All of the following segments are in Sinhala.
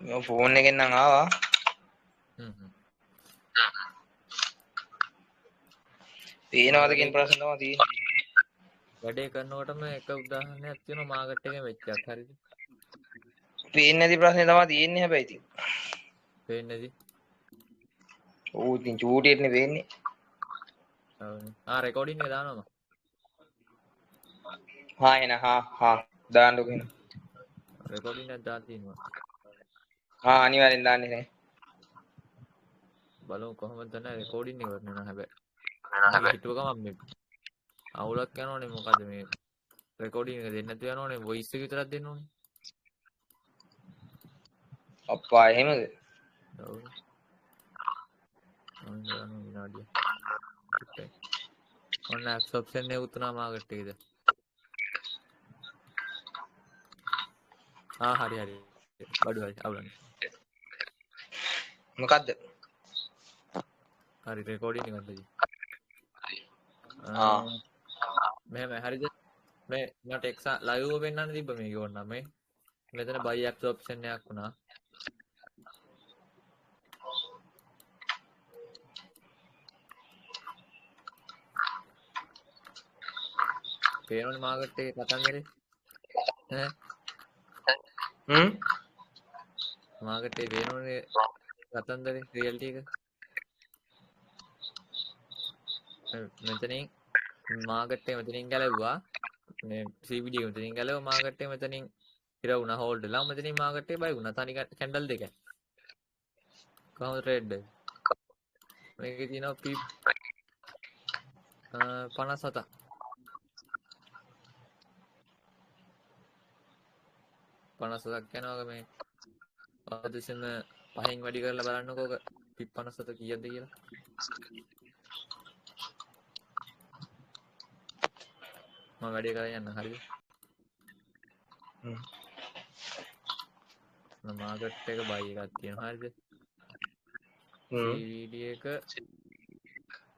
මම ෆෝන් එකෙන් නම් ආවා. පේනවද කියන ප්‍රශ්න තමයි තියෙන්නේ. වැඩේ කරනකොටම එක උදාහරණයක් තියෙනවා මාකට් එකේ වෙච්චක් හරිද? පේන්නේ නැති ප්‍රශ්නේ තමයි තියෙන්නේ හැබැයි ඉතින්. පේන්නේ නැති. ඌ ඉතින් චූටියටනේ වෙන්නේ. රෙකෝඩින් එක දානවා. හා එන හා දාන්නකො එන. රෙකෝඩින් එකක් දාලා තියෙනවා. අනිවාර්යෙන් දාන්නේ නේ. බලමු කොහොමද දැන් රෙකෝඩින් එක කරන්නේ හැබැයි. හිතුව ගමන් මේ අවුලක් යනවනේ මොකද මේ රෙකෝඩින් එක දෙන්න නැතුව යනවනේ වොයිස් එක විතරක් දෙන්න ඕනේ. අප්පා එහෙමද? ඔව්. අන්න විනාඩිය. ඔන්න ඇප්ස් ඔප්ෂන් එක උතුනා මාකට් එකේද? හරි. බඩු හරි අවුලන්නේ. මොකද්ද? හරි රෙකෝඩින් එකක්ද ජී. මෙහෙම හරිද? මේ මට ලයිව් එක පෙන්වන්න තිබ්බ මේක ඕන මේ. මෙතන buy apps option එකක් වුණා. පේනවනේ මාකට් එකේ කතන්දරේ. මාකට් එකේ පේනවනේ කතන්දරේ රියැලිටි එක. මෙතනින් මාකට් එක මෙතනින් ගැලවුවා. මේ CBD එක මෙතනින් ගැලවුවා මාකට් එක මෙතනින් ඉර වුණා හෝල්ඩ් වෙලා. මෙතනින් මාකට් එක බයි වුණා. තනි කැන්ඩල් දෙකයි. කොහොමද ට්‍රේඩ් එක? මේකේ තියෙනවා පිප් 57ක්. 57ක් යනවා මේ ආදේශන පහෙන් වැඩි කරලා බලන්නකෝ පිප් 57 කීයද කියලා. මම වැඩි කරලා යන්න හරිද? මාකට් එක බයි එකක් තියෙනවා හරිද? CVD එක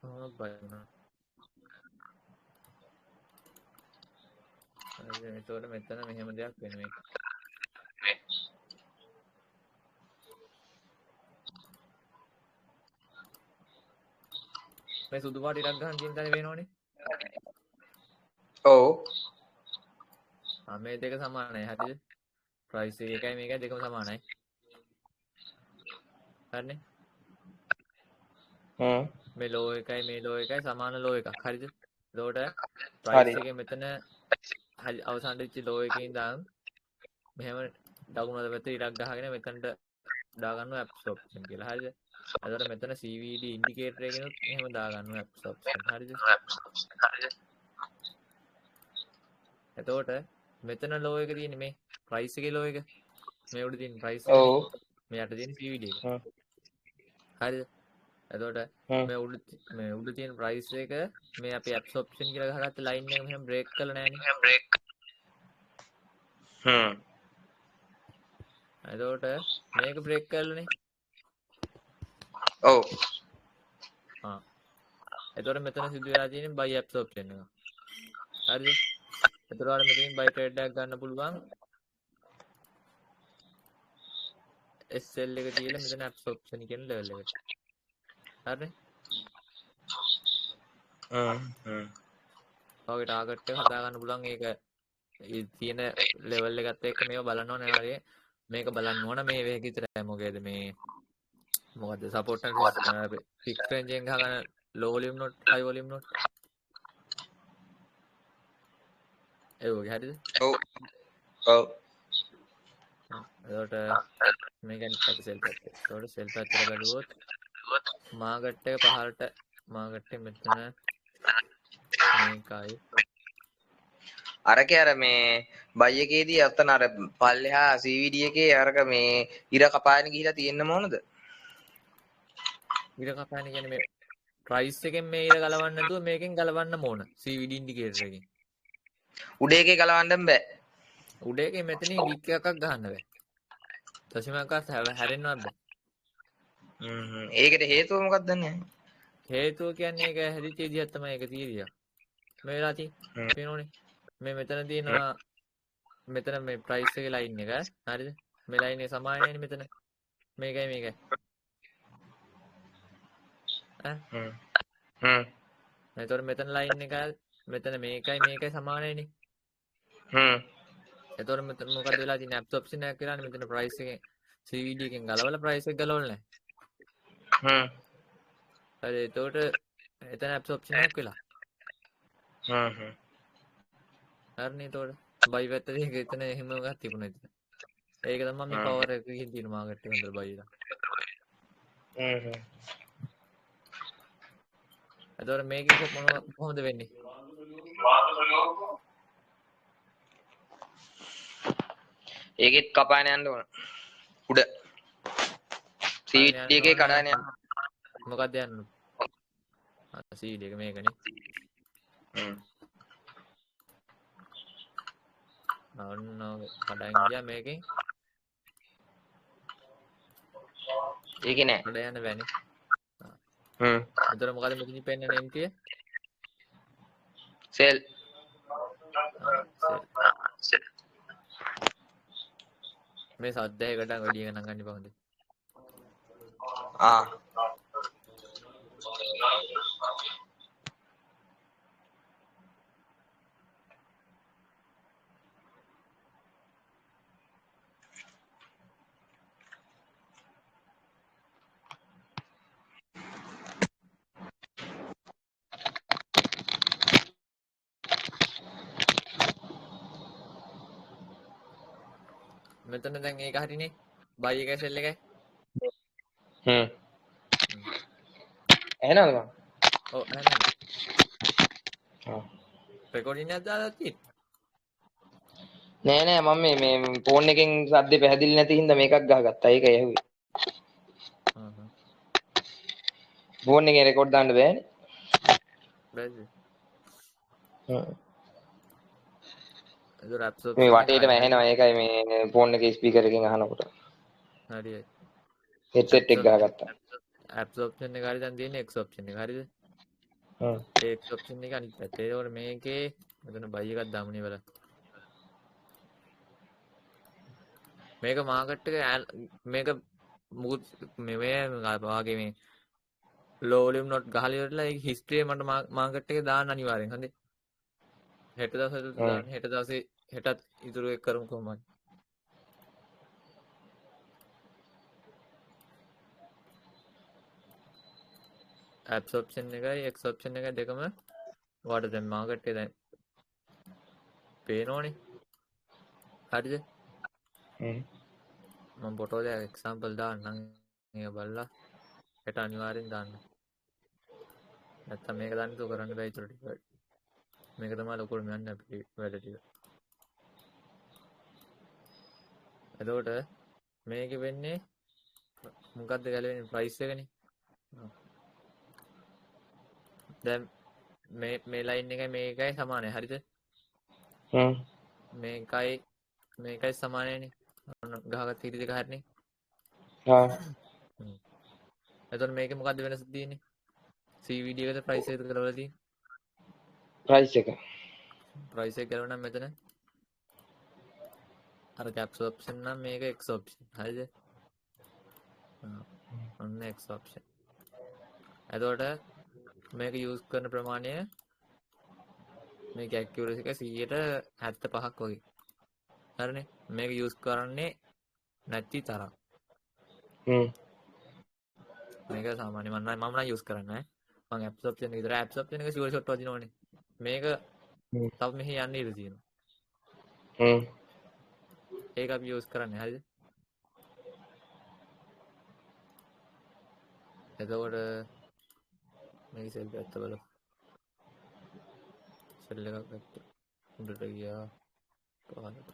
කොහොමද බයි වුණා? හරිද? එතකොට මෙතන මෙහෙම දෙයක් වෙනවා. මේ සුදු පාට ඉරක් ගන්න තියෙන තැන වෙනවනේ. ඔව්. මේ දෙක සමානයි හරිද? ප්‍රයිස් එකයි මේකයි දෙකම සමානයි. හරිනේ? මේ ලෝ එකයි මේ ලෝ එකයි සමාන ලෝ එකක්. හරිද? එතකොට ප්‍රයිස් එකේ මෙතන අවසාන වෙච්ච ලෝ එකේ ඉඳන් මෙහෙම දකුණට පැත්තට ඉරක් ගහගෙන මෙතනට දා ගන්නවා apps option කියලා. හරිද? එතකොට මෙතන CVD ඉන්ඩිකේටර් එකෙනුත් එහෙම දා ගන්නවා apps option. හරිද? එතකොට මෙතන ලෝ එක තියෙන්නේ මේ ප්‍රයිස් එකේ ලෝ එක. මේ උඩ තියෙන ප්‍රයිස් එක. මේ යට තියෙන CVD එක. හරිද? එතකොට මේ උඩ තියෙන ප්‍රයිස් එක මේ අපි apps option කියලා ගහගත්ත ලයින් එක මෙහෙම බ්‍රේක් කරලා නැහැනේ. එතකොට මේක බ්‍රේක් කරලානේ. ඔව්. එතකොට මෙතන සිදු වෙලා තියෙන්නේ buy apps option එක. හරිද? එතකොට ඔයාලා මෙතනින් buy trade එකක් ගන්න පුළුවන්. SL එක තියලා මෙතන apps option කියන level එකට. හරිනේ? ඔයගේ ටාගට් එක හදා ගන්න පුළුවන්. ඒක තියෙන level එකත් එක්ක මේක බලන්න ඕනේ නාරිය. මේක බලන්න ඕන මේ වේග විතරයි. මොකද මේ මොකද support and fixed range එකෙන් ගහගන්න low volume note high volume note. ඒ වගේ හරිද? ඔව්. ඔව්. එතකොට මේකෙන් පැත්ත සෙල් පැත්ත. එතකොට සෙල් පැත්තට බැලුවොත් මාකට් එක පහළට මාකට් එක මෙතන මේකයි. අරකේ අර මේ බයි එකේදී අතන අර පල්ලෙහා CVD එකේ අරක මේ ඉර කපාගෙන ගිහිලා තියෙන්න මොනද? ඉර කපාගෙන කියන්නේ මේ ප්‍රයිස් එකෙන් මේ ඉර ගලවන්න නැතුව මේකෙන් ගලවන්න ඕන CVD ඉන්ඩිකේටර් එකෙන්. උඩ එකේ ගලවන්න බෑ. උඩ එකේ මෙතනින් වික් එකක් ගහන්න බෑ. දශමයක්වත් හැරෙන්නවත් බෑ. ඒකට හේතුව මොකක්ද දන්නේ? හේතුව කියන්නේ ඒක හැදිච්ච විදිහක් තමයි ඒක තියෙන්නේ. මේ වෙලාව තියෙන්නේ පේනෝනේ. මේ මෙතන තියෙනවා මෙතන මේ ප්‍රයිස් එකේ ලයින් එක හරිද? මේ ලයිනේ සමානයිනේ මෙතන. මේකයි. ඈ එතකොට මෙතන ලයින් එක මෙතන මේකයි සමානයිනේ. එතකොට මෙතන මොකද වෙලා තියෙන්නේ? ඇබ්සොප්ෂන් එකක් වෙලානේ මෙතන ප්‍රයිස් එකෙන් CVD එකෙන් ගලවලා ප්‍රයිස් එක ගලවලා නැහැ. හරි එතකොට එතන ඇබ්සොප්ෂන් එකක් වෙලා. හරිනේ එතකොට බයි පැත්තේ එතන එහෙම එකක් තිබුණා ඉතින්. ඒක තමයි මේ පවර් එක ගිහින් තියෙන මාකට් එක හොඳට බයිලා. එතකොට මේකේ කොහොමද වෙන්නේ? ඒකෙත් කපාන යන්න ඕන උඩ CVD එකේ කඩාන යන්න. මොකක්ද යන්නේ? CVD එක මේකනේ. ඔන්න කඩන් ගියා මේකෙන්. ඒකේ නෑ. කඩ යන්න බෑනේ. එතකොට මොකද මෙතනින් පෙන්නන එන්ට්‍රිය? සෙල්. මේ සද්දයකට වැඩි ගණන් ගන්න බෑ හොඳේ. මෙතන දැන් ඒක හරිනේ. බයි එකයි සෙල් එකයි. එහෙනවද මම? ඔව් එහෙනම්. රෙකෝඩින් එකක් දාලා තියෙන්නේ. නෑ මම මේ ෆෝන් එකෙන් සද්දේ පැහැදිලි නැති හින්දා මේකක් ගහගත්තා. ඒක ඇහුවේ. ෆෝන් එකේ රෙකෝඩ් දාන්න බෑනේ. බැරිද? ඒක මේ ඇබ්සොප්ෂන් එක වටේටම ඇහෙනවා. ඒකයි මේ ෆෝන් එකේ ස්පීකර් එකෙන් අහනකොට. හරියයි. හෙඩ්සෙට් එක ගහගත්තා. ඇබ්සොප්ෂන් එක හරි දැන් තියෙන්නේ එක්සොප්ෂන් එක. හරිද? ඒ එක්සොප්ෂන් එක අනිත් පැත්තේ. ඒකෝර මේකේ මෙතන බයි එකක් දාමුනේ බලන්න. මේක මාකට් එක මේක මුකුත් මේ වාගේ මේ ලෝ වොලියුම් නොට් ගහලා ඉවරලා ඒක හිස්ටරි මට මාකට් එකේ දාන්න අනිවාර්යෙන්. හරිද? හෙට දවසේ දාන්න. හෙට දවසේ හෙටත් ඉතුරු එක කරමු කොහොමද? ඇබ්සොප්ෂන් එකයි එක්සොප්ෂන් එකයි දෙකම වාට දැන් මාකට් එකේ දැන් පේනෝනේ. හරිද? මම ෆොටෝ දෙක එක්සැම්පල් දාන්නම්. මේක බලලා හෙට අනිවාර්යෙන් දාන්න. නැත්තම් මේක දාන්න තු කරන්න බෑ ඉතුරු ටික. මේක තමයි ලොකුට යන්නේ අපේ වැඩ ටික. එතකොට මේකෙ වෙන්නේ මොකද්ද ගැලවෙන්නේ ප්‍රයිස් එකනේ. දැන් මේ ලයින් එකයි මේකයි සමානයි. හරිද? මේකයි සමානයිනේ. ගහගත්ත ඉරි දෙක හරිනේ. එතකොට මේකේ මොකද්ද වෙනස තියෙන්නේ? CVD එකද ප්‍රයිස් එකද කරවලා තියෙන්නේ? ප්‍රයිස් එක. ප්‍රයිස් එක ගලවනම් මෙතන අර කැප්ස් ඔප්ෂන් නම් මේක X ඔප්ෂන්. හරිද? ඔන්න X ඔප්ෂන්. එතකොට මේක යූස් කරන ප්‍රමාණය මේක ඇකියුරසි එක 175ක් වගේ. හරිනේ? මේක යූස් කරන්නේ නැති තරම්. මේක සාමාන්‍ය මම නම් යූස් කරන්නේ නැහැ. මම ඇප්ස් ඔප්ෂන් එක විතර ඇප්ස් ඔප්ෂන් එක ෂුවර් ෂොට් වදිනවනේ. මේක තව මෙහි යන්න ඉඩ තියෙනවා. ඒක අපි යූස් කරන්නේ. හරිද? එතකොට මේක සෙල් පැත්ත බලමු. සෙල් එකක් පැත්ත උඩට ගියා පහළට.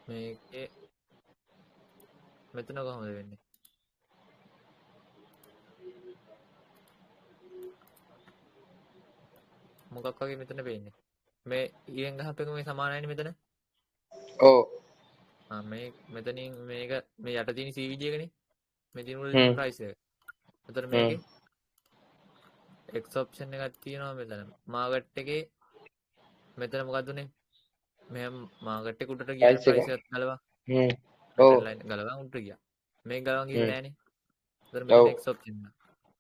මේකේ මෙතන කොහොමද වෙන්නේ? මොකක් වගේ මෙතන වෙන්නේ? මේ ඊයෙන් ගහපෙක මේ සමානයිනේ මෙතන. ඔව්. මේ මෙතනින් මේක මේ යට තියෙන CVD එකනේ. මේ දින වල තියෙන ප්‍රයිස් එක. එතන මේකේ X option එකක් තියෙනවා මෙතන. මාකට් එකේ මෙතන මොකක්ද උනේ? මෙහෙම මාකට් එක උඩට ගියානේ ප්‍රයිස් එකත් ගලවා. ඔව් ට්‍රෙන්ඩ් ලයින් ගලවා උඩට ගියා. මේක ගලවන් ගිහින් නෑනේ. ඒතර ඔව් මෙතන X option එක.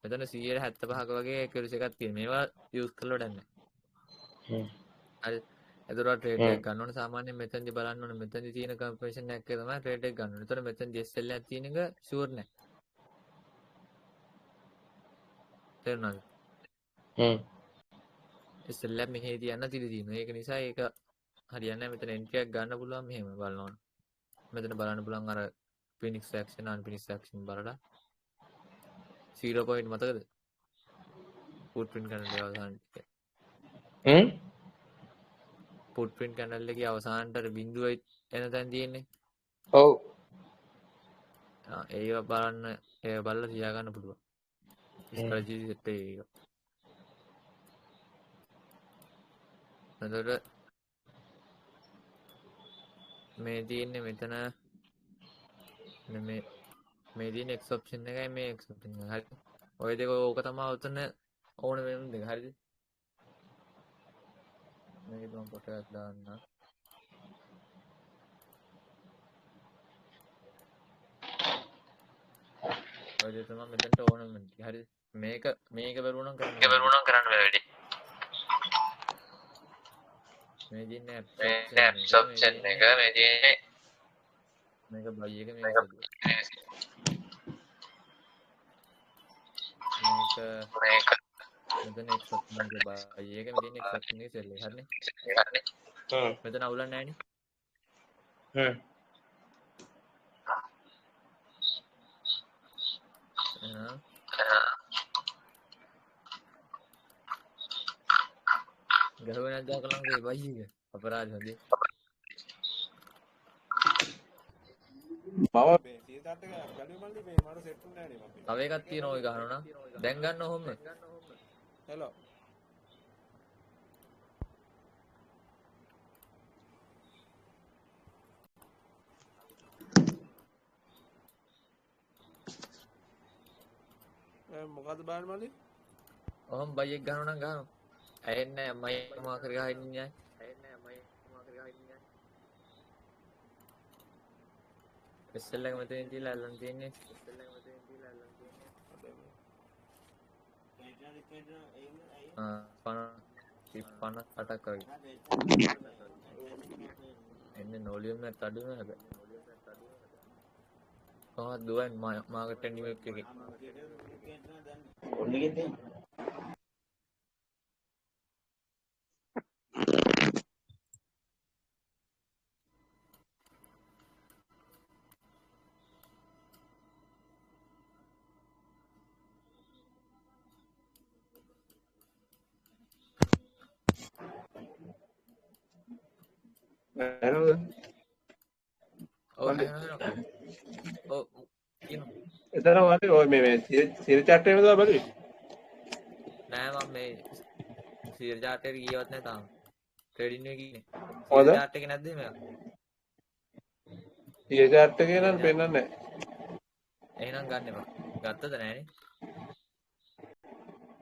මෙතන 175ක වගේ accuracy එකක් තියෙනවා. මේවා use කරලා වැඩක් නෑ. හරි. එතකොට ට්‍රේඩ් එක ගන්න ඕනේ සාමාන්‍යයෙන් මෙතනදී බලන්න ඕනේ මෙතනදී තියෙන කන්ෆර්මේෂන් එකක් තමයි ට්‍රේඩ් එක ගන්න ඕනේ. එතකොට මෙතනදී SL එකක් තියෙන එක ෂුවර් නෑ. තේරුණාද? SL එක මෙහෙ තියන්න තිරි තියෙනවා. ඒක නිසා ඒක හරියන්නේ නැහැ. මෙතන එන්ට්‍රි එකක් ගන්න පුළුවන් මෙහෙම බලනවනේ. මෙතන බලන්න පුළුවන් අර Phoenix action unfinished action බලලා 0 point මතකද? footprint candle එක අවසාන ටික. footprint candle එකේ අවසානට අර බිඳුවයි එන තැන තියෙන්නේ. ඔව් ඒව බලන්න ඒව බලලා තියාගන්න පුළුවන්. ස්ට්‍රැටජි සෙට් එක. එතකොට මේ තියෙන්නේ මෙතන මේ තියෙන X option එකයි මේ X option එක. හරි. ඔය දෙක ඕක තමයි උතන ඕන වෙන දෙක. හරිද? මේක මම ෆොටෝ එකක් දාන්න. ඔය දෙක තමයි මෙතනට ඕන වෙන ටික. හරිද? මේක බැලුවනම් කරන්න බෑ. මේ තියෙන apps option එක මේ තියෙන්නේ මේක buy එක මේක sell එක. මේක මෙතන X option එක buy එක මෙතන X option එක sell එක. හරිනේ? මෙතන අවුලක් නැහැ නේ. එහෙනම් ගහුවේ නැද්ද අකලංගේ buy එක? අපරාධ හොඳේ. මම මේ 108 එක බැලුවේ මල්ලි මේ මට සෙට් වුණේ නැහැ නේ මම. තව එකක් තියෙනවා ඔය ගහනවා නම්. දැන් ගන්න ඔහොම. හෙලෝ. මොකද්ද බලන්න මල්ලි? ඔහොම buy එක ගහනවා නම් ගහනවා. ඇහෙන්නේ නැහැ මයි මොකක් කර ගහින් ඉන්නේ. SL එක මෙතනින් තියලා අල්ලන් තියෙන්නේ. පණ 58ක් වගේ. එන්නේ නොලියම් එක අඩු වෙන හැබැයි. කොහොමද දුවන්නේ මාකට් එක නිවෙක් එකේ. එහෙනම් ඔව් එහෙනම් ඔව් කියනවා. එතන වාගේ ඔය මේ සිර චැට් එකේ නේද බලුවේ? නෑ මම මේ සියර් chart එකට ගියවත් නෑ තාම. ට්‍රේඩින් එකේ ඉන්නේ. මොකද? සියර් chart එකේ නැද්ද මේක? සිර චැට් එකේ නම් පෙන්නන්නේ නැහැ. එහෙනම් ගන්න එපා. ගත්තද නෑනේ?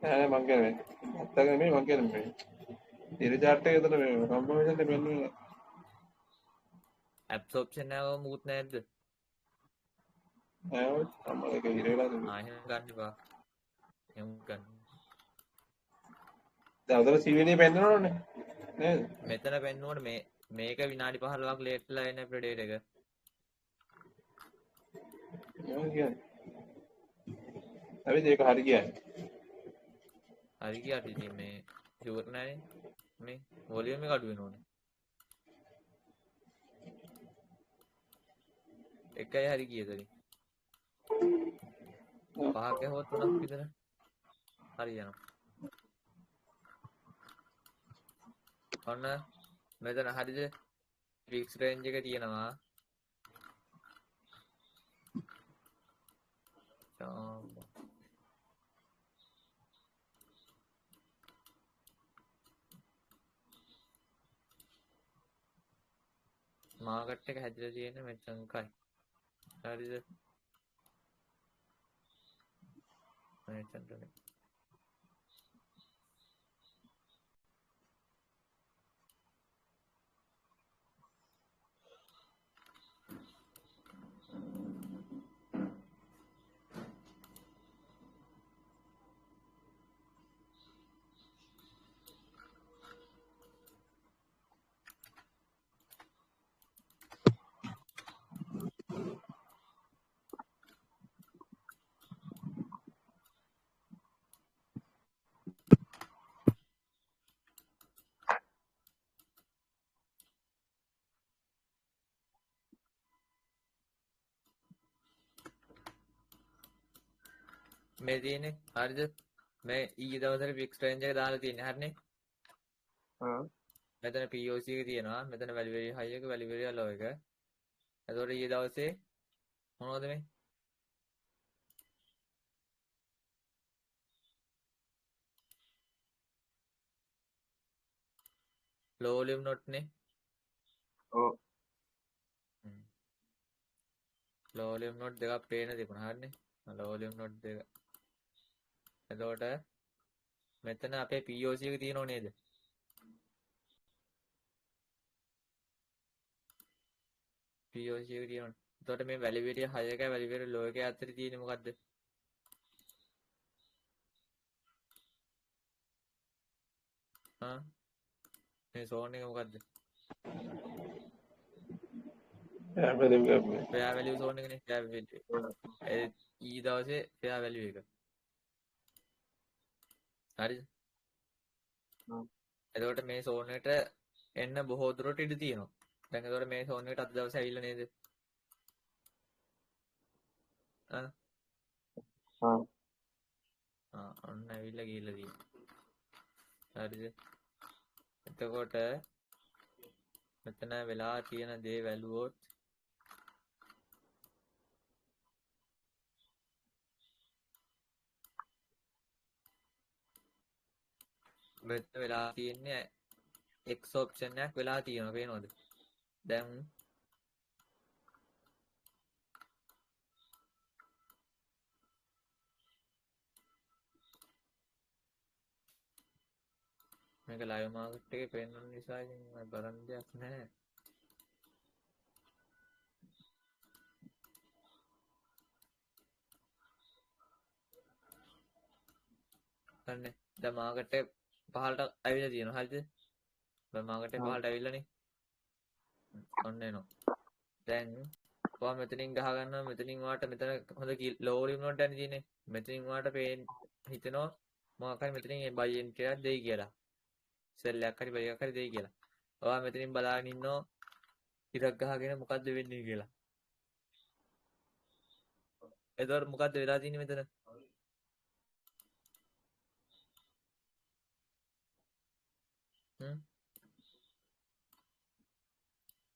නෑ මං කියන්නේ. අත්තක නෙමෙයි මං කියන්නේ මේ. සිර චැට් එකේ එතන මේ කන්ෆර්මේෂන් එක පෙන්නුවේ නැහැ. apps option එක මුකුත් නැද්ද? නෑ ඔය අම්මලා එක ඉර වෙලා තිබුණා. එහෙනම් ගන්න එපා. එහෙනම් ගන්න. දැන් උදේ CVD පෙන්නනවනේ. නේද? මෙතන පෙන්නුවට මේක විනාඩි 15ක් ලේට් වෙලා එන ප්‍රෙඩේට් එක. මම කියන්නේ. අපි ඒක හරි කියන්නේ. හරි ගියාට ඉතින් මේ ෂුවර් නෑනේ. මේ වොලියම් එක අඩු වෙනවනේ. එකයි හරි ගියදරි. පහක් ගහුවත් තුනක් විතර හරි යනවා. ඔන්න මෙතන හරිද? ෆික්ස් රේන්ජ් එක තියෙනවා. මාකට් එක හැදිලා තියෙන්නේ මෙතනකයි. හරිද? මෙතනට මේ තියෙන්නේ හරිද මේ ඊයේ දවසේ fixed range එක දාලා තියෙන්නේ හරිනේ මෙතන POC එක තියෙනවා මෙතන value very high එක value very low එක එතකොට ඊයේ දවසේ මොනවද මේ low volume not නේ ඔව් low volume not දෙකක් පේන තිබුණා හරිනේ low volume not දෙක එතකොට මෙතන අපේ POC එක තියෙනව නේද POC එක තියෙනවනේ එතකොට මේ value very high එකයි value very low එකයි අතර තියෙන්නේ මොකද්ද හා මේ zone එක මොකද්ද fair value gap එක. fair value zone එකනේ fair value ඒ ඊ දවසේ fair value එක හරිද එතකොට මේ zone එකට එන්න බොහෝ දුරට ඉඩ තියෙනවා දැන් එතකොට මේ zone එකට අද දවසේ ඇවිල්ලා නේද ඔන්න ඇවිල්ලා ගිහිල්ලා තියෙනවා හරිද එතකොට මෙතන වෙලා තියෙන දේ වැළුවොත් මෙතන වෙලා තියෙන්නේ X option එකක් වෙලා තියෙනවා පේනවද දැන් මේක live market එකේ පේන්න නිසා ඉතින් බලන්න දෙයක් නැහැ හරිනේ දැන් මාකට් එක පහළට ඇවිල්ලා තියෙනවා හරිද දැන් මාකට් එක පහළට ඇවිල්ලානේ ඔන්න එනවා දැන් ඔයා මෙතනින් ගහ ගන්නවා මෙතනින් වාට මෙතන හොඳ low volume note යන්නේ තියෙන්නේ මෙතනින් වාට පේන හිතෙනවා මොකක් හරි මෙතනින් buy entry එකක් දෙයි කියලා sell එකක් හරි buy එකක් හරි දෙයි කියලා ඔයා මෙතනින් බලාගෙන ඉන්නවා ඉරක් ගහගෙන මොකද්ද වෙන්නේ කියලා එතකොට මොකද්ද වෙලා තියෙන්නේ මෙතන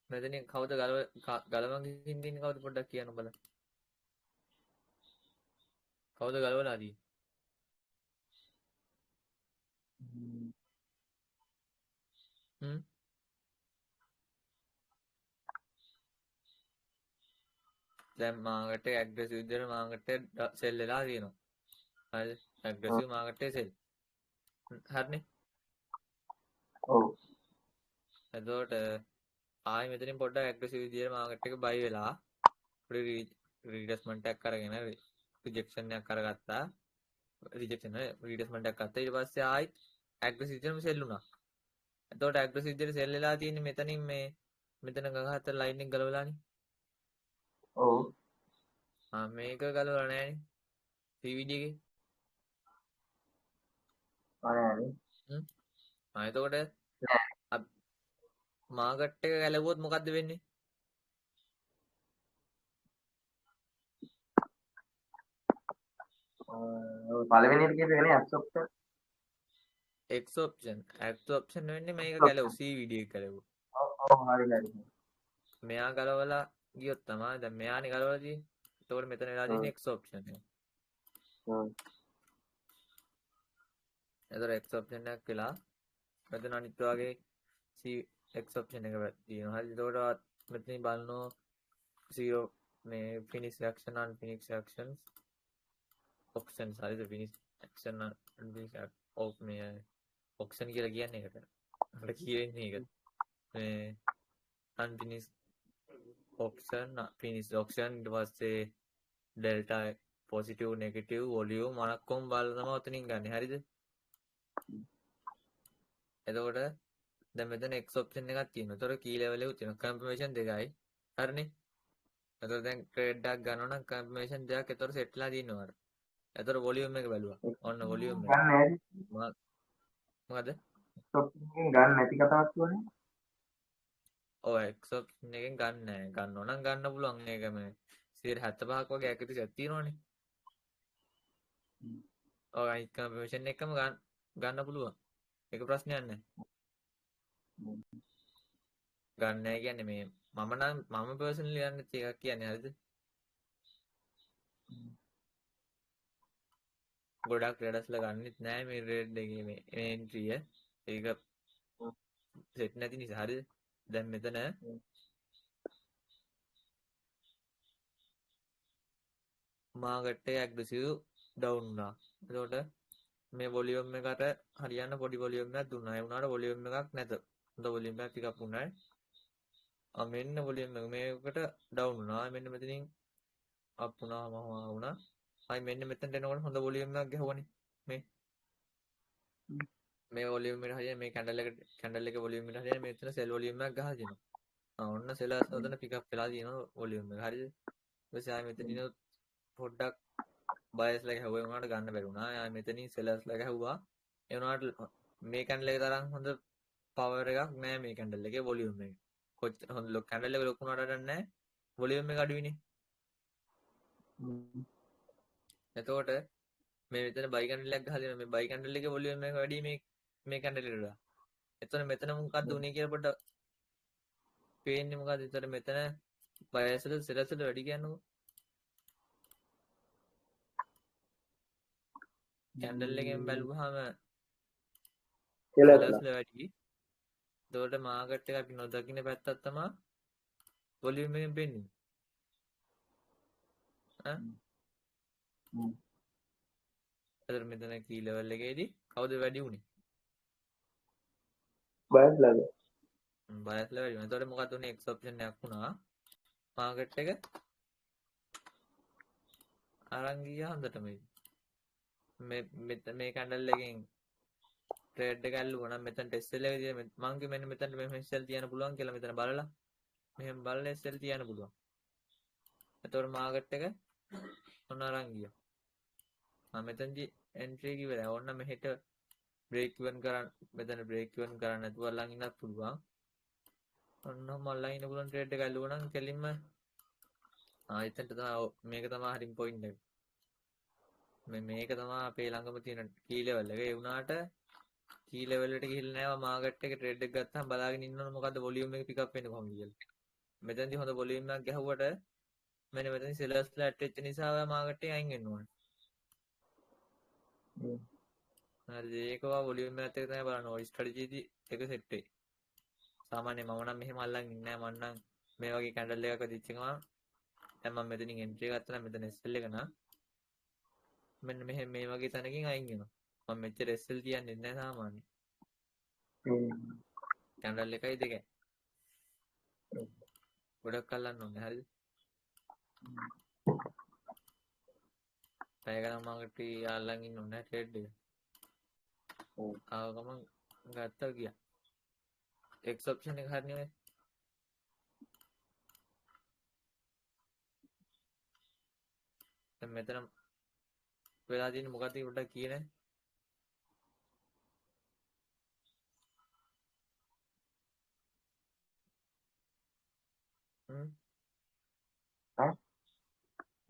මෙතනින් කවුද ගලවන් ගිහින් ඉන්නේ කවුද පොඩ්ඩක් කියන්න බලන්න කවුද ගලවලා තියෙන්නේ දැන් මාකට් එක ඇග්‍රෙසිව් විදිහට මාකට් එක සෙල් වෙලා තියෙනවා හරිද ඇග්‍රෙසිව් මාකට් එක සෙල් හරිනේ ඔව් එතකොට ආයි මෙතනින් පොඩ්ඩක් ඇග්‍රෙසිව් විදිහට මාකට් එක බයි වෙලා පොඩි රීඩස්මන්ට් එකක් අරගෙන රිජෙක්ෂන් එකක් අරගත්තා රිජෙක්ෂන් නේ රීඩස්මන්ට් එකක් ගත්තා ඊට පස්සේ ආයි ඇග්‍රෙසිව් විදිහටම සෙල් වුණා එතකොට ඇග්‍රෙසිව් විදිහට සෙල් වෙලා තියෙන්නේ මෙතනින් මේ මෙතන ගහත ලයින් එක ගලවලානේ ඔව් මේක ගලවලා නැහැනේ CVD එකේ අනේ එතකොට මාකට් එක ගැලවුවොත් මොකද්ද වෙන්නේ පළවෙනි එක කියන්නේ X option වෙන්නේ මේක ගැලවු CVD එක ගැලවු ඔව් හරි හරි මෙයා ගලවලා ගියොත් තමයි දැන් මෙයානේ ගලවලා තියෙන්නේ එතකොට මෙතන වෙලා තියෙන්නේ X option එක එතකොට X option එකක් වෙලා මෙතන අනිත් වගේ X option එක තියෙනවා හරි එතකොට මෙතනින් බලනවා 0 මේ finish action unfinished actions options හරිද finish action unfinished of මේ option කියලා කියන්නේ ඒකට අපිට කියන්නේ ඒක මේ unfinished option finish option ඊට පස්සේ delta positive negative volume අනක්කොම බලලා තමයි උතනින් ගන්න හරිද එතකොට දැන් මෙතන X option එකක් තියෙනවා. ඒතකොට key level එකක් තියෙනවා. confirmation දෙකයි. හරිනේ. එතකොට දැන් trade එකක් ගන්නවා නම් confirmation දෙකක් එතකොට set වෙලා තියෙනවා. එතකොට volume එක බැලුවා. ඔන්න volume එක. ගන්න ඇති. මොකද? ස්ටොක් එකෙන් ගන්න නැති කතාවක් කියන්නේ. ඔව් X option එකෙන් ගන්න නැහැ. ගන්නවා නම් ගන්න පුළුවන්. ඒක මේ 75ක් වගේ accuracy එකක් තියෙනවනේ. ඔය අනිත් කන්ෆර්මේෂන් එකම ගන්න පුළුවන්. ඒක ප්‍රශ්නයක් නෑ. ගන්න නෑ කියන්නේ මේ මම පර්සනලි යන්න එකක් කියන්නේ හරිද? ගොඩක් ට්‍රේඩර්ස්ලා ගන්නෙත් නෑ මේ රේඩ් එකේ මේ එන්ට්‍රිය. ඒක සෙට් නැති නිසා හරිද? දැන් මෙතන මාකට් එක ඇග්‍රෙසිව් ඩවුන් වුණා. එතකොට මේ වොලියුම් එකට හරියන්න පොඩි වොලියුම් එකක් දුන්නා. ඒ වුණාට වොලියුම් එකක් නැත. හොඳ වොලියුම් එකක් ටිකක් වුණා. මෙන්න වොලියුම් එක මේකට ඩවුන් වුණා. මෙන්න මෙතනින් අප් වුණා. ආයි මෙන්න මෙතනට එනකොට හොඳ වොලියුම් එකක් ගැහුවනේ. මේ වොලියුම් එකට හරියට මේ කැන්ඩල් එකේ වොලියුම් එකට හරියට මෙතන සෙල් වොලියුම් එකක් ගහලා දෙනවා. ඔන්න සෙලර්ස් ඔතන පිකප් වෙලා තියෙනවා වොලියුම් එක. හරිද? ඊපස්සේ ආයි මෙතනින් පොඩ්ඩක් බයස්ලා ගැහුවා. ඒ වුණාට ගන්න බැරි වුණා. ආයි මෙතනින් සෙලර්ස්ලා ගැහුවා. ඒ වුණාට මේ කැන්ඩල් එක තරම් හොඳ පවර් එකක් නෑ මේ කැන්ඩල් එකේ වොලියුම් එක. කොච්චර හොඳ කැන්ඩල් එක ලොකු වුණාට නෑ වොලියුම් එක අඩුයිනේ. එතකොට මේ මෙතන බයි කැන්ඩල් එකක් ගහලා දෙනවා. මේ බයි කැන්ඩල් එකේ වොලියුම් එක වැඩි මේ කැන්ඩල් එකට වඩා. එතන මෙතන මොකක්ද උනේ කියලා පොඩ්ඩක් පේන්නේ මොකද්ද? එතන මෙතන බයස්ල සෙලස්ල වැඩි කියන්නකො. කැන්ඩල් එකෙන් බැලුවාම සෙලස්ල වැඩි. එතකොට මාකට් එක අපි නොදකින්න පැත්තක් තමයි වොලියුම් එකෙන් පෙන්නේ. එතන මෙතන කී ලෙවල් එකේදී කවුද වැඩි උනේ? බයස්ලා වැඩි වුණා. එතකොට මොකද උනේ? එක්ස් ඔප්ෂන් එකක් වුණා. මාකට් එක අරන් ගියා හොඳටම. මේ කැන්ඩල් එකෙන් ට්‍රේඩ් එක ඇල්ලුවා නම් මෙතන SL එක තියෙන මං කිය මෙන්න මෙතනට මෙහෙම SL තියන්න පුළුවන් කියලා මෙතන බලලා මෙහෙම බලලා SL තියන්න පුළුවන්. එතකොට මාකට් එක ඔන්න අරන් ගියා. මෙතනදී එන්ට්‍රි එක ඉවරයි. ඕන්න මෙහෙට බ්‍රේක් ඉවන් කරන්න මෙතන බ්‍රේක් ඉවන් කරන්න නැතුව අල්ලන් ඉන්නත් පුළුවන්. ඔන්න මල්ලන් ඉන්න පුළුවන් ට්‍රේඩ් එක ඇල්ලුවා නම් කෙලින්ම එතනට තමයි මේක තමයි හරිම පොයින්ට් එක. මේක තමයි අපේ ළඟම තියෙන කී ලෙවල් එක. ඒ වුණාට කී ලෙවල් එකට ගිහිල්ලා නැහැ. මාකට් එකේ ට්‍රේඩ් එක ගත්තාම බලාගෙන ඉන්නවනේ මොකද්ද වොලියුම් එක පිකප් වෙන්නේ කොහොමද කියලා. මෙතනදී හොඳ වොලියුම් එකක් ගැහුවට මෙන්න මෙතන සෙලර්ස්ලා ඇට් වෙච්ච නිසා ඔය මාකට් එකේ අයින් වෙන්න ඕනේ. හරිද? ඒකවා වොලියුම් එකත් එක තමයි බලන්න ඕනේ. ස්ට්‍රැටජි දී එක සෙට් වෙයි. සාමාන්‍යයෙන් මම නම් මෙහෙම අල්ලන් ඉන්නේ නැහැ. මම නම් මේ වගේ කැන්ඩල් එකක් දිච්ච ගමන් දැන් මම මෙතනින් එන්ට්‍රි එක ගත්තා නම් මෙතන SL එක නා මෙන්න මෙහෙම මේ වගේ තැනකින් අයින් වෙනවා. මම මෙච්චර SL තියන්නේ නැහැ සාමාන්‍යයෙන්. කැන්ඩල් එකයි දෙකයි. ගොඩක් අල්ලන්න ඕනේ. හරිද? පැය ගණන් මාකට් එක අල්ලන් ඉන්න ඕනේ ට්‍රේඩ් එක. ආව ගමන් ගත්තා ගියා. එක්ස් ඔප්ෂන් එක හරිනේ ඔය. දැන් මෙතන වෙලා තියෙන්නේ මොකක්ද පොඩ්ඩක් කියන්නේ.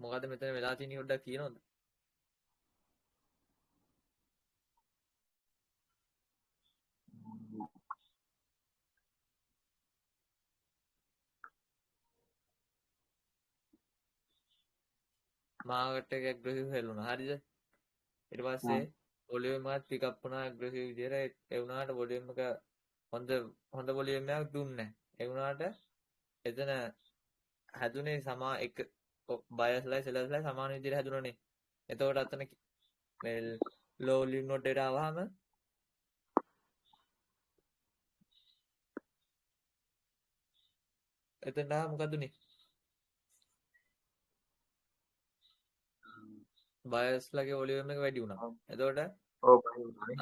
මොකද්ද මෙතන වෙලා තියෙන්නේ පොඩ්ඩක් කියනවද? මාකට් එක ඇග්‍රෙසිව් හෙල්ලුණා. හරිද? ඊට පස්සේ වොලියුම් එකත් පිකප් වුණා ඇග්‍රෙසිව් විදියට. ඒ වුණාට වොලියුම් එක හොඳ වොලියුම් එකක් දුන්නේ නැහැ. ඒ වුණාට එතන හැදුනේ සමා එක බයස්ලයි සෙලර්ස්ලයි සමාන විදියට හැදුණානේ. එතකොට අතන මේ ලෝ වොලියුම් නෝට් එකට ආවම එතන මොකද උනේ? බයස්ලගේ වොලියුම් එක වැඩි වුණා. එතකොට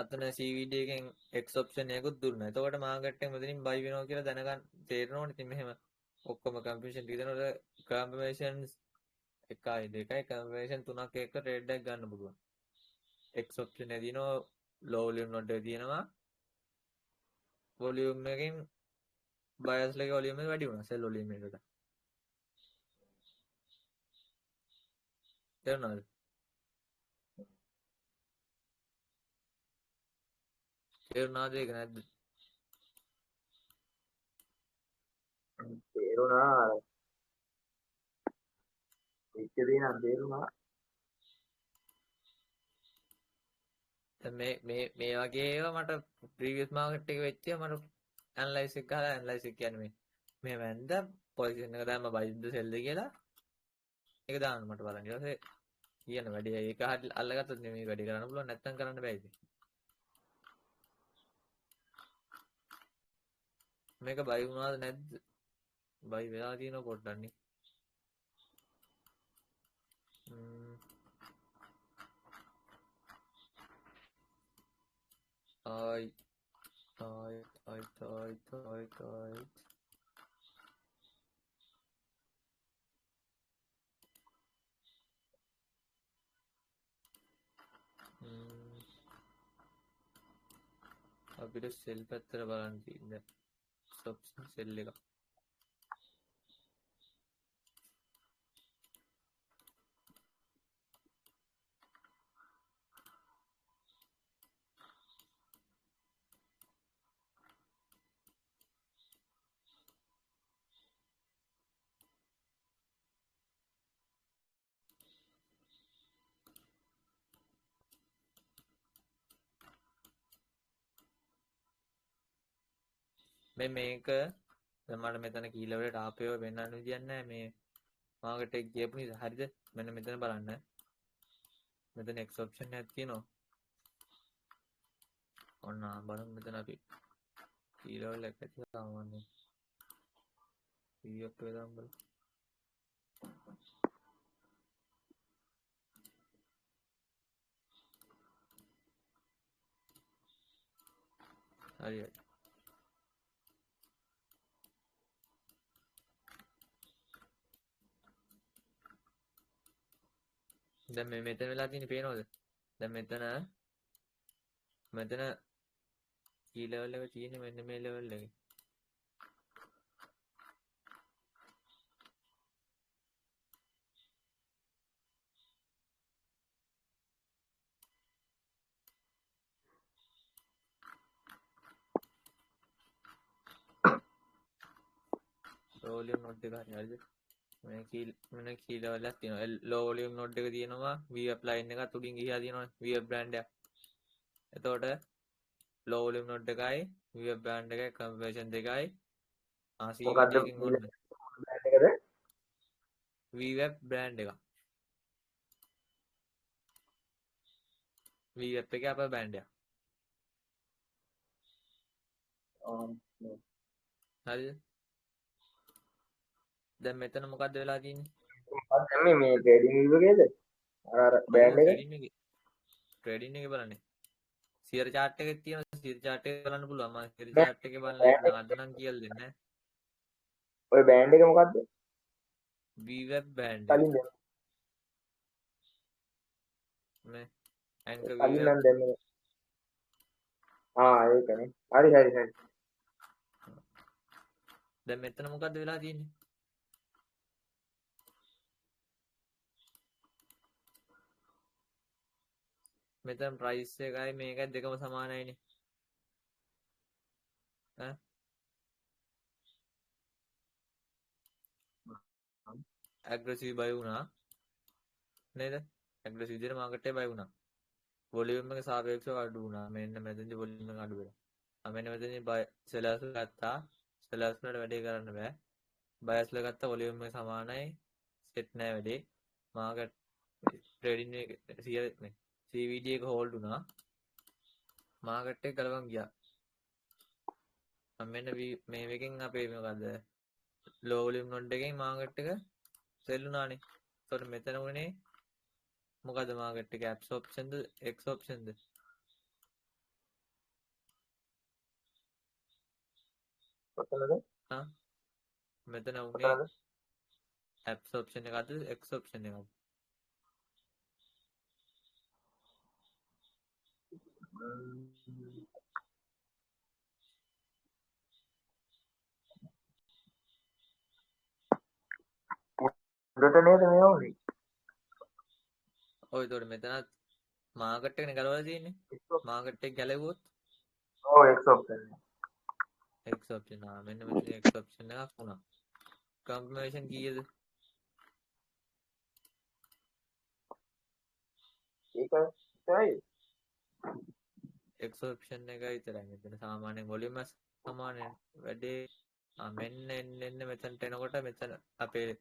අතන CVD එකෙන් X ඔප්ෂන් එකකුත් දුන්නා. එතකොට මාකට් එක මෙතනින් බයි වෙනවා කියලා දැනගන්න තේරෙනවනේ. ඉතින් මෙහෙම ඔක්කොම කන්ෆියුෂන් ටික දෙනකොට කන්ෆර්මේෂන්ස් 1යි 2යි කන්ෆර්මේෂන් 3ක් එක ට්‍රේඩ් එකක් ගන්න පුළුවන්. X ඔප්ෂන් එක දිනනවා ලෝ වොලියුම් නෝට් එක දිනනවා. වොලියුම් එකෙන් බයස්ලගේ වොලියුම් එක වැඩි වුණා සෙල් වොලියුම් එකට. තේරුණාද? තේරුණාද ඒක නැද්ද? තේරුණා වෙච්ච දේ නම් තේරුණා. දැන් මේ වගේ ඒවා මට ප්‍රීවියස් මාකට් එක වෙච්ච මට ඇනලයිස් එක ගහලා ඇනලයිස් එක කියන්නේ මේ වැන්ද පොසිෂන් එක දැම්ම බයිද සෙල්ද කියලා ඒක දාන්න මට බලන්න. ඊට පස්සේ කියන වැඩේ ඒක හරි අල්ලගත්තොත් මේ වැඩේ කරන්න පුළුවන් නැත්නම් කරන්න බෑ ඉතින්. මේක බයි වුණාද නැද්ද? බයි වෙලා තියෙනවා පොඩ්ඩක් නේ. ආයි අපිට සෙල් පැත්තට බලන්න තියෙන්නේ. ස්ටොප් සෙල් එක. මේක දැන් මට මෙතන කී ලෙවලට ආපේව වෙන්නන්න විදියක් නැහැ මේ මාකට් එක ගියපු නිසා හරිද මෙන්න මෙතන බලන්න මෙතන X ඔප්ෂන් එකක් තියෙනවා ඔන්න බලමු මෙතන අපි කී ලෙවල් එකක් ඇති සාමාන්‍යයෙන් කීයක් වේදම් බලමු හරි දැන් මේ මෙතන වෙලා තියෙන්නේ පේනවද? දැන් මෙතන කී ලෙවල් එක තියෙන්නේ මෙන්න මේ ලෙවල් එකේ. වොලියුම් නෝඩ් එක හරියද? මේ කී ලෙවල් එකක් තියෙනවා. ලෝ වොලියුම් නෝඩ් එක තියෙනවා. VWeb line එකත් උඩින් ගිහිලා තියෙනවා. VWeb brand එක. එතකොට ලෝ වොලියුම් නෝඩ් එකයි VWeb brand එකයි කන්වර්ෂන් දෙකයි මොකද්ද CVD එකකින් ඕන. බ්‍රෑන්ඩ් එකද? VWeb brand එක. VWeb එකේ අපේ brand එක. හරිද? දැන් මෙතන මොකද්ද වෙලා තියෙන්නේ? මොකක්ද මේ ට්‍රේඩින් විභාගයේද? අර බෑන්ඩ් එක ට්‍රේඩින් එකේ බලන්නේ. සියර් chart එකේ තියෙන සියර් chart එක බලන්න පුළුවන්. මම සියර් chart එකේ බලලා ඉන්නම්. අද නම් කියලා දෙන්නේ නැහැ. ඔය බෑන්ඩ් එක මොකද්ද? VWeb brand එක. කලින් දැන් මේ anchor කලින් VWeb නම් දැම්මේ. ඒකනේ. හරි. දැන් මෙතන මොකද්ද වෙලා තියෙන්නේ? මෙතන price එකයි මේකයි දෙකම සමානයිනේ. aggressive buy වුණා. නේද? aggressive විදිහට market එක buy වුණා. volume එක සාපේක්ෂව අඩු වුණා. මෙන්න මෙතනදී volume එක අඩු වෙනවා. මෙන්න මෙතනදී buy sellers ගත්තා. sellers වලට වැඩේ කරන්න බෑ. buyers ලා ගත්ත volume එක සමානයි. set නෑ වැඩේ. market trading එක CVD එක hold වුණා. market එක ගලවන් ගියා. මෙන්න මේ එකෙන් අපේ මොකද low volume node එකෙන් market එක sell වුණානේ. ඒතකොට මෙතන උනේ මොකද market එක absorption ද exorption ද? කොතනද? මෙතන උනේ absorption එකද exorption එකද? උඩට නේද මේ වුනේ? ඔය ඒතකොට මෙතනත් market එකනේ ගලවලා තියෙන්නේ. market එක ගැලවුවොත් ඔව් X option X option මෙන්න මෙතන X option එකක් වුණා. confirmation කීයද? ඒකයි X option එකයි විතරයි. මෙතන සාමාන්‍යයෙන් volume සමානයි වැඩේ. මෙන්න එන්න මෙතනට එනකොට මෙතන අපේ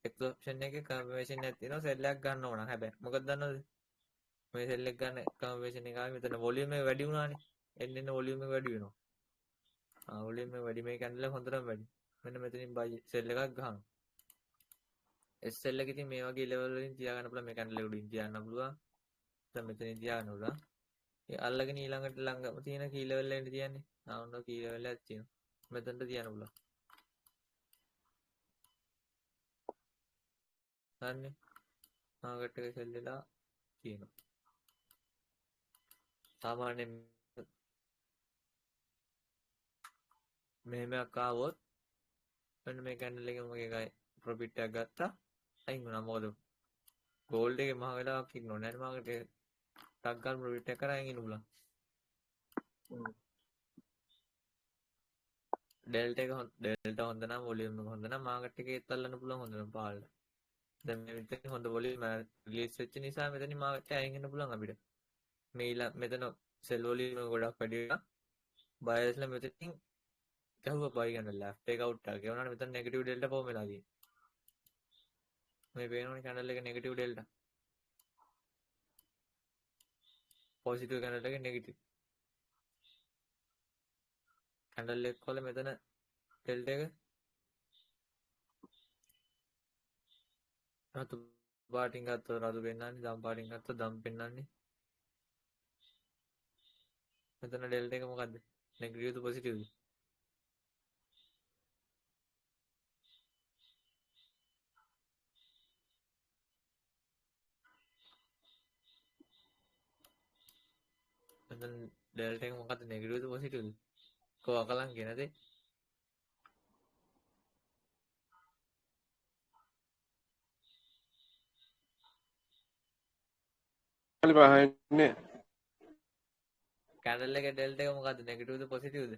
X option එකේ confirmation එකක් තියෙනවා. cell එකක් ගන්න ඕන. හැබැයි මොකද දන්නවද? මේ cell එක ගන්න confirmation එක ආවේ මෙතන volume එක වැඩි වුණානේ. එන්න volume එක වැඩි වෙනවා. volume එක වැඩි මේ candle එක හොඳටම වැඩි. මෙන්න මෙතනින් buy cell එකක් ගහනවා. S cell එක ඉතින් මේ වගේ level වලින් තියාගන්න පුළුවන්. මේ candle එක උඩින් තියාගන්න පුළුවන්. දැන් මෙතනින් තියාගන්න පුළුවන්. ඒ අල්ලගෙන ඊළඟට ළඟම තියෙන key level එකට තියන්නේ. ඔන්න key level එකක් තියෙනවා. මෙතනට තියන්න පුළුවන්. හරිනේ. මාකට් එක සෙල් වෙලා තියෙනවා. සාමාන්‍යයෙන් මෙහෙමයක් ආවොත් මෙන්න මේ කැන්ඩල් එකේ මගේ එකයි ප්‍රොෆිට් එකක් ගත්තා. අයින් වුණා. මොකද ගෝල්ඩ් එකේ මහ වෙලාවක් ඉන්න ඕනේ නැහැ මාකට් එක. ටක් ගන්න ප්‍රොෆිට් එක කරා අයින් ඉන්න පුළුවන්. ඩෙල්ටා හොඳ නම් වොලියුම් එක හොඳ නම් මාකට් එකේත් අල්ලන්න පුළුවන් හොඳ නම් පාල්ලා. දැන් මෙතන හොඳ වොලියුම් රිලීස් වෙච්ච නිසා මෙතනින් මාකට් එක අයින් වෙන්න පුළුවන් අපිට. මේ මෙතන සෙල් වොලියුම් එක ගොඩක් වැඩි වෙනවා. බයර්ස්ලා මෙතනින් ගැහුවා බයි ගන්න ලෙෆ්ට් එක අවුට් එකක්. ඒ වුණාට මෙතන නෙගටිව් ඩෙල්ටා ෆෝම් වෙලා තියෙනවා. මේ පේනවනේ කැන්ඩල් එක නෙගටිව් ඩෙල්ටා. පොසිටිව් කැන්ඩල් එක නෙගටිව්. කැන්ඩල් එක වල මෙතන ඩෙල්ටා එක රතු පාටින් ගත්තොත් රතු පෙන්නන්නේ, දම් පාටින් ගත්තොත් දම් පෙන්නන්නේ. මෙතන ඩෙල්ටා එක මොකද්ද? නෙගටිව්ද පොසිටිව්ද? මෙතන ඩෙල්ටා එක මොකද්ද? නෙගටිව්ද පොසිටිව්ද? කො අකලන් කියනද? පහන්නේ කැන්ඩල් එකේ ඩෙල්ටා එක මොකද්ද? නෙගටිව්ද පොසිටිව්ද?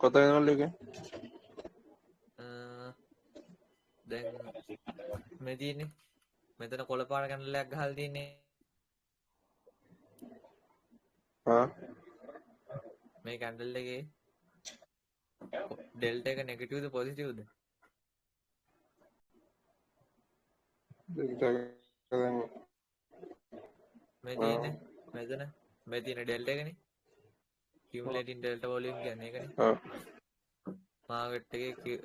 කොත වෙනවලු එක දැන් මේ තියෙන්නේ මෙතන කොළ පාට කැන්ඩල් එකක් ගහලා තියෙන්නේ. මේ කැන්ඩල් එකේ ඩෙල්ටා එක නෙගටිව්ද පොසිටිව්ද? මේ තියෙන්නේ මෙතන මේ තියෙන ඩෙල්ටා එකනේ. කියුමුලේටින් ඩෙල්ටා වොලියුම් කියන්නේ ඒකනේ. මාකට් එකේ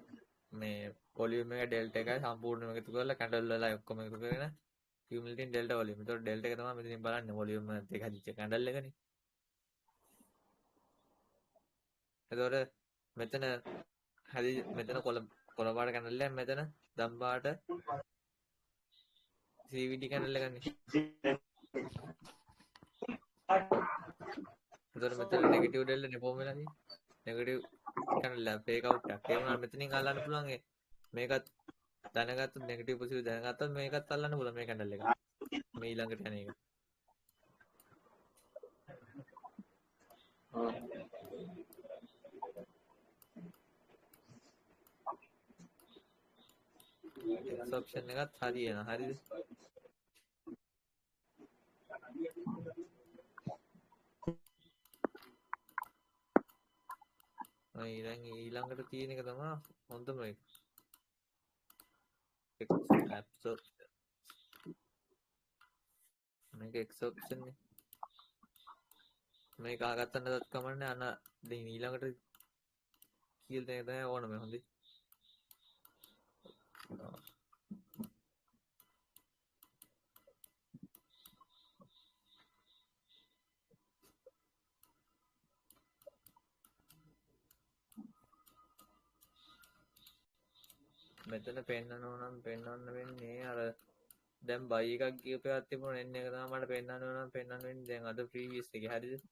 මේ වොලියුම් එක ඩෙල්ටා එකයි සම්පූර්ණයෙන්ම එකතු කරලා කැන්ඩල් වල ඔක්කොම එකතු කරගෙන කියුමුලේටින් ඩෙල්ටා වොලියුම්. ඒතකොට ඩෙල්ටා එක තමයි මෙතනින් බලන්නේ වොලියුම් එකත් හදිච්ච කැන්ඩල් එකනේ. එතකොට මෙතන මෙතන කොළ පාට කැන්ඩල් එකක් මෙතන දම් පාට CVD කැන්ඩල් එකනේ. එතකොට මෙතන නෙගටිව් ඩෙල්ටා නේ ෆෝම් වෙලා තියෙන්නේ. නෙගටිව් කැන්ඩල් එක ෆේක් අවුට් එකක්. ඒ වුණාට මෙතනින් අල්ලන්න පුළුවන් මේකත් දැනගත්තොත් නෙගටිව් පොසිටිව් දැනගත්තොත් මේකත් අල්ලන්න පුළුවන් මේ කැන්ඩල් එක. මේ ඊළඟට යන එක. X option එකත් හරියන හරිද? ඊළඟට තියෙන එක තමයි හොඳම එක. මේක X option නේ. මේක ආගත්තන්නත් කමන්නේ අන්න දැන් ඊළඟට කියලා දෙන තමයි ඕනම හොඳයි. මෙතන පෙන්නන්න ඕනම් පෙන්නන්න වෙන්නේ අර දැන් බයි එකක් ගියපයක් තිබුණා එන්න එක තමයි මට පෙන්නන්න ඕනම් පෙන්නන්න වෙන්නේ දැන් අද ප්‍රීවියස් එකේ හරිද?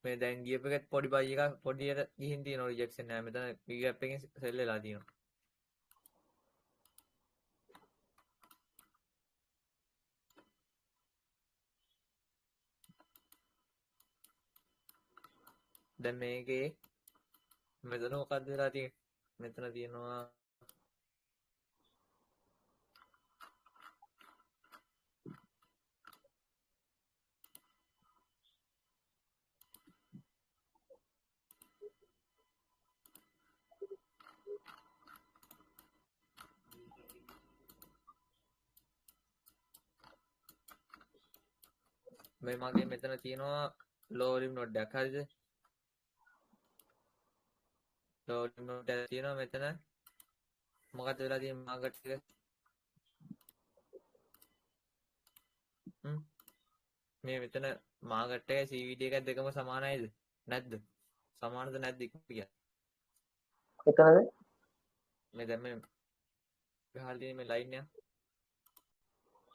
මේ දැන් ගියප එකත් පොඩි බයි එකක් පොඩියට ගිහින් තියෙනවා රිජෙක්ෂන් නෑ මෙතන B gap එකෙන් සෙල් වෙලා තියෙනවා. දැන් මේකේ මෙතන මොකක්ද වෙලා තියෙන්නේ? මෙතන තියෙනවා මේ මගේ මෙතන තියෙනවා low volume node එකක් හරිද? low volume node එකක් තියෙනවා මෙතන. මොකක්ද වෙලා තියෙන්නේ මාකට් එක? මේ මෙතන මාකට් එකයි CVD එකයි දෙකම සමානයිද? නැද්ද? සමානද නැද්ද කියලා. එතනද මේ දැන් මේ ගහලා තියෙන මේ ලයින් එක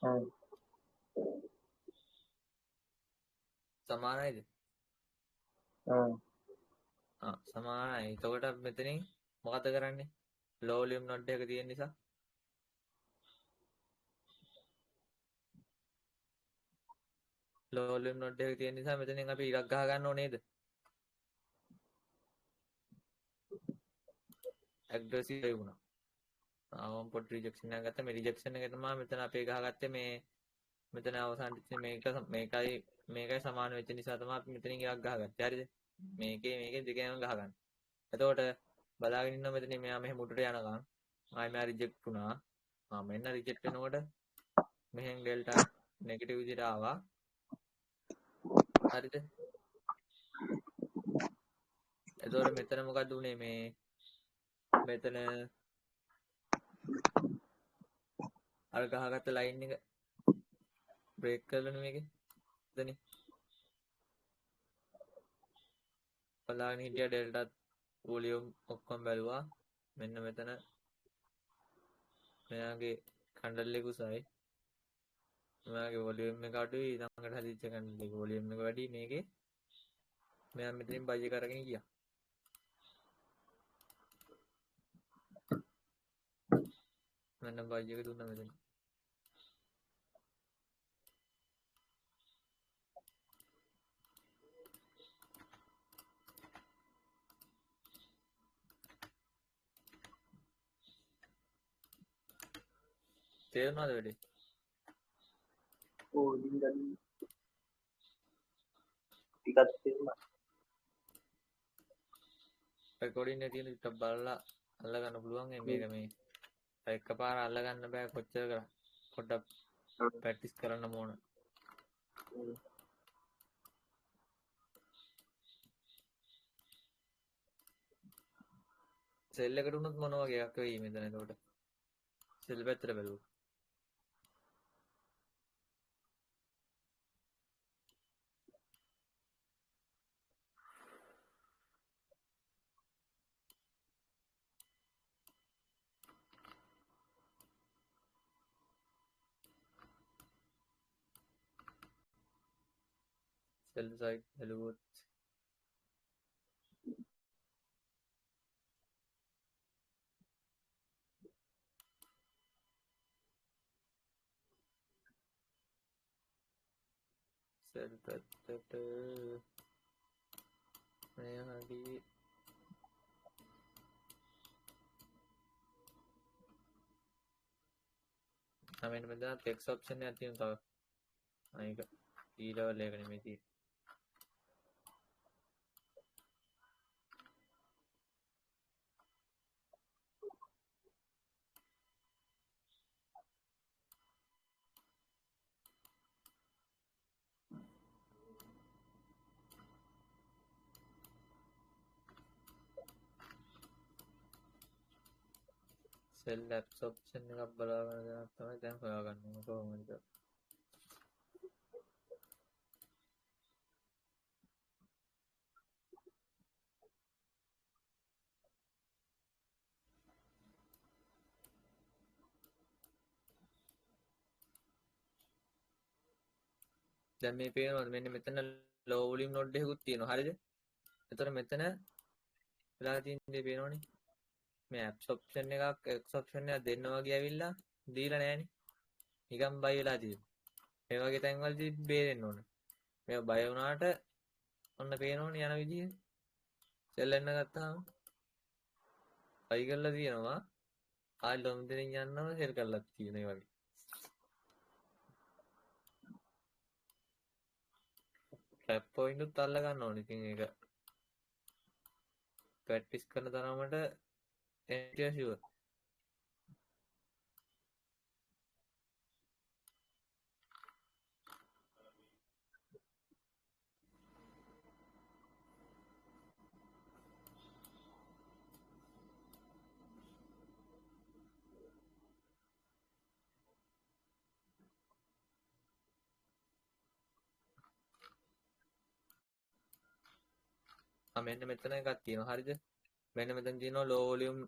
හ්ම් සමානයිද? හ්ම් සමානයි. එතකොට මෙතනින් මොකද කරන්නේ? low volume node එක තියෙන නිසා low volume node එක තියෙන නිසා මෙතනින් අපි ඉරක් ගහ ගන්න ඕනේ නේද? aggressive වුණා. ආවම් පොඩ් රිජෙක්ෂන් එකක් ගත්තා. මේ රිජෙක්ෂන් එක තමයි මෙතන අපේ ගහගත්තේ මේ මෙතන අවසන් මේකයි සමාන වෙච්ච නිසා තමයි අපි මෙතනින් ඉරක් ගහගත්තේ. හරිද? මේකේ දෙකේම ගහ ගන්න. එතකොට බලාගෙන ඉන්න මෙතන මෙයා මෙහෙම උඩට යනකම් ආයි මෙයා රිජෙක්ට් වුණා. මෙන්න රිජෙක්ට් වෙනකොට මෙහෙන් ඩෙල්ටා නෙගටිව් විදිහට ආවා. හරිද? එතකොට මෙතන මොකද උනේ මේ මෙතන අර ගහගත්ත ලයින් එක බ්‍රේක් කරලා මේකේ එතනින් බලාගෙන හිටියා ඩෙල්ටා වොලියුම් ඔක්කොම බැලුවා. මෙන්න මෙතන මෙයාගේ කන්ඩල් එක උසයි. මෙයාගේ වොලියුම් එක අඩුයි. ඊළඟට හදිච්ච කන්ඩල් එක වොලියුම් එක වැඩි මේකේ. මෙයා මෙතනින් බයි එක අරගෙන ගියා. මෙන්න බයි එක දුන්නා මෙතන. තේරුණාද වැඩි? ඕ ඉතින් ටිකක් තේරුණා රෙකෝඩින් එකේ තියෙන ටික බලලා අල්ලගන්න පුළුවන්. මේක මේ එකපාර අල්ලගන්න බෑ කොච්චර කරා. පොඩ්ඩක් ප්‍රැක්ටිස් කරන්න ඕන. සෙල් එකට උනොත් මොන වගේ එකක් වෙයි මෙතන එතකොට? සෙල් පැත්තට බැලුවොත්. සෙල් සයිඩ් බැලුවොත් සෙල් පැත්තට මේ හරි මෙන්න මෙතන ටෙක්ස්ට් ඔප්ෂන් එකක් තියෙනවා තව. අනික E level එක නෙමෙයි තියෙන්නේ. සෙල් ඇප්ස් ඔප්ෂන් එකක් බලාගෙන තමයි දැන් හොයාගන්න ඕන කොහොමද? දැන් මේ පේනවද මෙන්න මෙතන low volume node එකකුත් තියෙනවා. හරිද? එතකොට මෙතන වෙලා තියෙන දේ පේනවනේ. මේ apps option එකක් x option එකක් දෙන්න වගේ ඇවිල්ලා දීලා නැහනේ. නිකන් බයි වෙලා තියෙනවා. මේ වගේ තැන්වලදී බේරෙන්න ඕන. මේක බය වුණාට ඔන්න පේනවනේ යන විදිය. සෙල් එන්න ගත්තාම අයි කරලා තියෙනවා ආයි ලොම් දෙනින් යන්නම සෙල් කරලා තියෙන ඒ වගේ ට්‍රැප් පොයින්ට් උත් අල්ල ගන්න ඕනේ ඉතින් ඒක ප්‍රැක්ටිස් කරන තරමට එන්ටිය ෂුවර් මෙන්න මෙතන එකක් තියෙනවා හරිද මෙන්න මෙතන තියෙනවා ලෝ වොලියුම්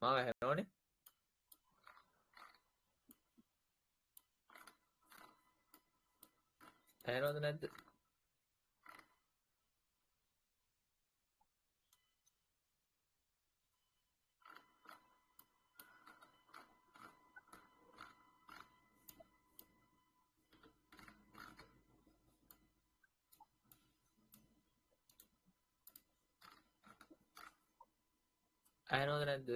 මාව හැරෙනවනේ හැරෙනවද නැද්ද හැරෙනවද නැද්ද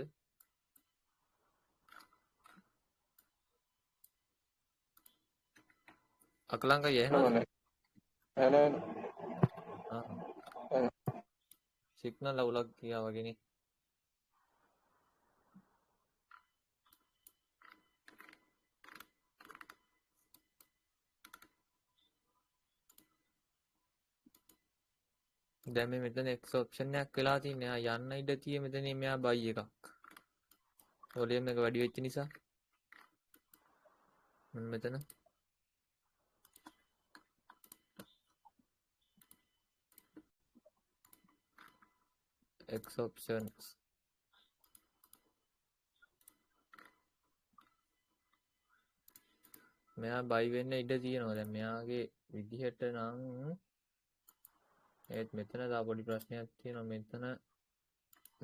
අකලංක යහනවද සිග්නල් අවුලක් ගියා වගේනේ දැන් මේ මෙතන X ඔප්ෂන් එකක් වෙලා තින්නේ. එයා යන්න ඉඩ තියෙ මෙතන මෙයා බයි එකක්. වොලියම් එක වැඩි වෙච්ච නිසා. මෙතන X options මෙයා බයි වෙන්න ඉඩ තියෙනවා. දැන් මෙයාගේ විදිහට නම් ඒත් මෙතන තව පොඩි ප්‍රශ්නයක් තියෙනවා. මෙතන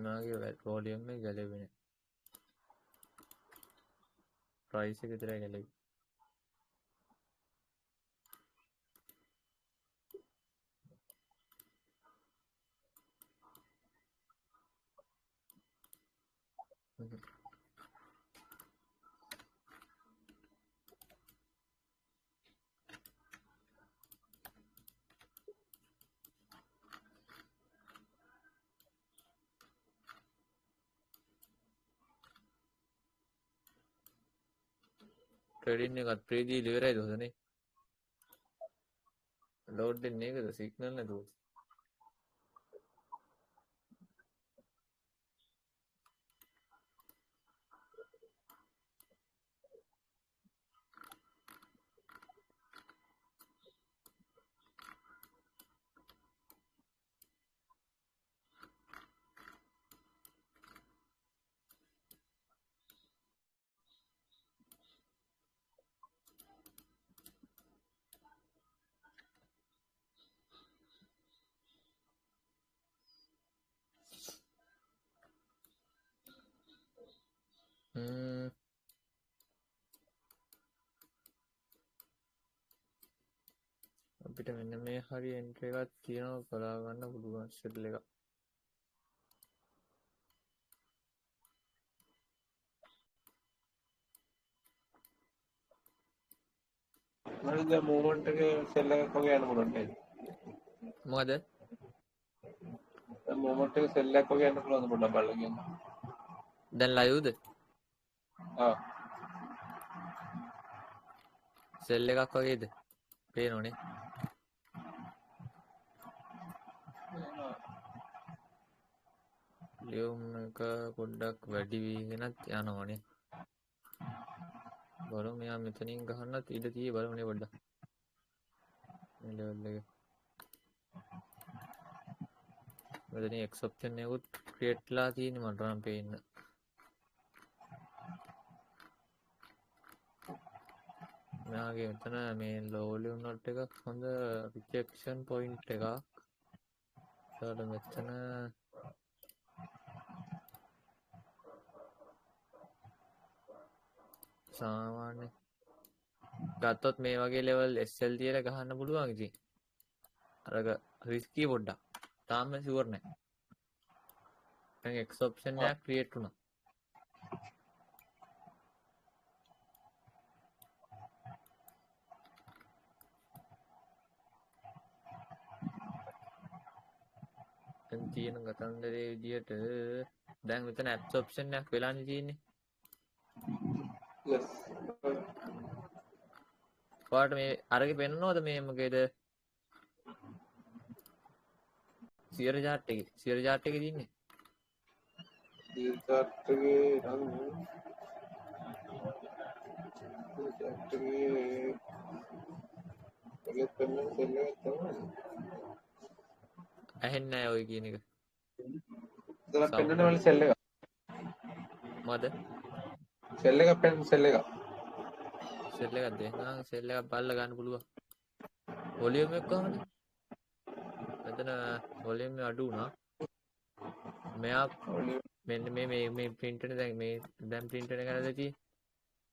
මෙයාගේ වොලියම් එක ගැලවෙන්නේ නැහැ. ප්‍රයිස් එක විතරයි ගැලවෙන්නේ. ට්‍රේඩින් එකත් ප්‍රීදී ඉවරයිද හොඳනේ. ලෝඩ් දෙන්නේ ඒකද සිග්නල් නැතුව. අපිට මෙන්න මේ හරි එන්ට්‍රි එකක් තියෙනවා බලා ගන්න පුළුවන් සෙල් එක. හරිද මූවමන්ට් එකේ සෙල් එකක් වගේ යන්න පුළුවන් නේද? මොකද? දැන් මූවමන්ට් එකේ සෙල් එකක් වගේ යන්න පුළුවන්ද පොඩ්ඩක් බලලා කියන්න. දැන් ලයිව්ද? ආ. සෙල් එකක් වගේද? පේනෝනේ. ලියුම් එක පොඩ්ඩක් වැඩි වීගෙනත් යනවනේ. බලමු මෙයා මෙතනින් ගහන්නත් ඉඩ තියෙයි බලමුනේ පොඩ්ඩක්. මේ ලෙවල් එක. මෙතන X option එකකුත් ක්‍රියේට් ලා තියෙන්නේ මට නම් පේන්න. මෙයාගේ මෙතන මේ low volume not එකක් හොඳ rejection point එකක්. එතකොට මෙතන සාමාන්‍ය ගත්තොත් මේ වගේ ලෙවල් SL තියලා ගහන්න පුළුවන් ඉතින්. අරක රිස්කි පොඩ්ඩක්. තාම ෂුවර් නැහැ. දැන් X option එකක් ක්‍රියේට් වුණා. දැන් තියෙන කතන්දරේ විදියට දැන් මෙතන apps option එකක් වෙලානේ තියෙන්නේ. yes ඔයාලට මේ අරගේ පෙන්නනවද මේ මොකේද? සියර chart එකේ. සියර chart එකේ තියෙන්නේ. chart එකේ නම් chart එකේ ඔයත් පෙන්නන සෙල් එකක් තමයි. ඇහෙන්නේ නැහැ ඔය කියන එක. ඉතල පෙන්නන වල සෙල් එක. මොකද? සෙල් එක පෙන්න සෙල් එක. සෙල් එකක් දෙන්නා සෙල් එකක් බලලා ගන්න පුළුවන්. වොලියුම් එක කොහමද? මෙතන වොලියුම් එක අඩු වුණා. මෙයා මෙන්න මේ print එක දැන් print එක කරලා තියෙන්නේ.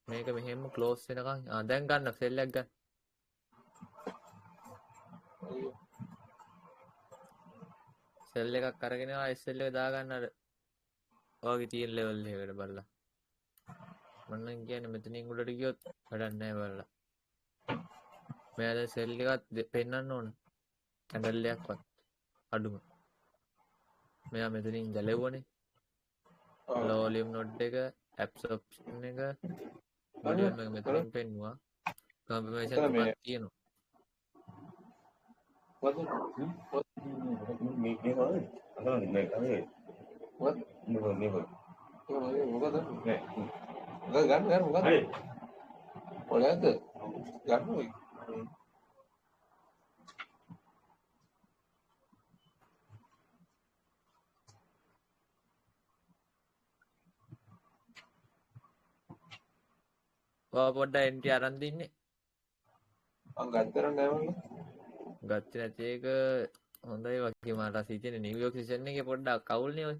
මේක මෙහෙම close වෙනකන් දැන් ගන්න සෙල් එකක් ගන්න. සෙල් එකක් අරගෙන SL එක දාගන්න අර ඔයගේ තියෙන level එකකට බලලා. මම නම් කියන්නේ මෙතනින් උඩට ගියොත් වැඩක් නැහැ බලලා. මෙයා දැන් සෙල් එකක් පෙන්නන්න ඕන. කැන්ඩල් එකක්වත් අඩුම. මෙයා මෙතනින් ගැලෙවුවනේ. වොලියුම් නෝඩ් එක, apps option එක, වොලියුම් එක මෙතනින් පෙන්නුවා. කන්ෆර්මේෂන් එකක් තියෙනවා. what මොකද නෑ ගන්න මොකද ඔයාලද ගන්න ඔය පොඩ්ඩක් එන්ට්‍රි අරන් දින්නේ. මං ගත්තර නෑ වල ගත්තේ නැති එක හොඳයි වගේ මට හිතෙන්නේ නිව්යෝක් සීසන් එකේ පොඩ්ඩක් අවුල්නේ ඔය.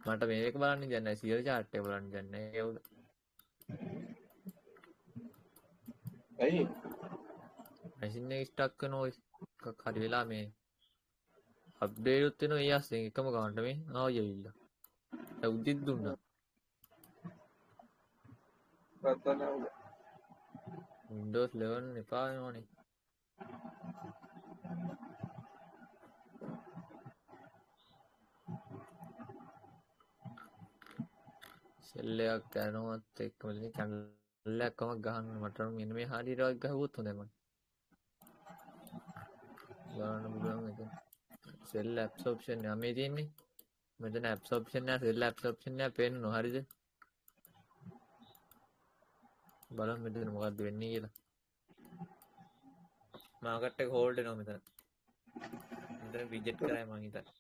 මට මේක බලන්න දැන් නැහැ සියර chart එක බලන්න දැන් නැහැ ඒවල. ඇයි මැෂින් එක ස්ටක් කරන ඔය එකක් හරි වෙලා මේ අප්ඩේට් උත් වෙනවා ඊයස්යෙන් එකම කවුන්ට් මේ ආයෙ ඇවිල්ලා. දැන් උදිත් දුන්නා. ගත්තන Windows 11 එපා වෙනවනේ. සෙල් එකක් ගන්නවත් එක්කම ඉතින් කැන්ඩල් එකක්ම ගහන්න මට නම් මෙන්න මේ හරියට වගේ ගහුවොත් හොඳයි මට. ගන්න පුළුවන් මෙතන. සෙල් apps option එක මේ තියෙන්නේ. මෙතන apps option එක සෙල් apps option එක පේන්නව හරිද? බලන්න මෙතන මොකක්ද වෙන්නේ කියලා. මාකට් එක හෝල්ඩ් වෙනවා මෙතන. මෙතන රිජෙක්ට් කරයි මං හිතන්නේ.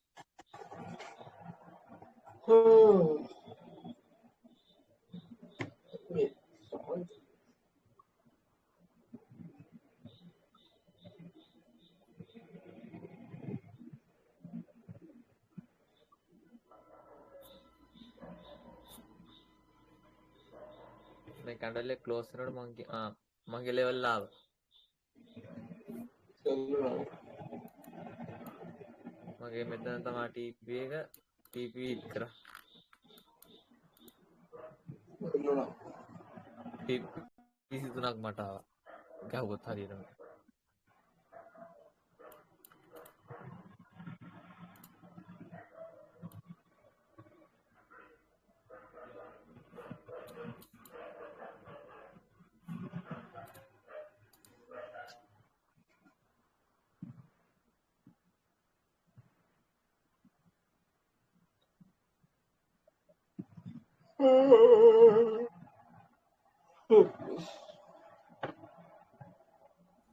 මේ කැන්ඩල් එක ක්ලෝස් කරනකොට මගේ ලෙවල් ආවා. මගේ මෙතන තමයි TP එක TP hit කරා. TP 23ක් මට ආවා. ගහුවොත් හරියටම.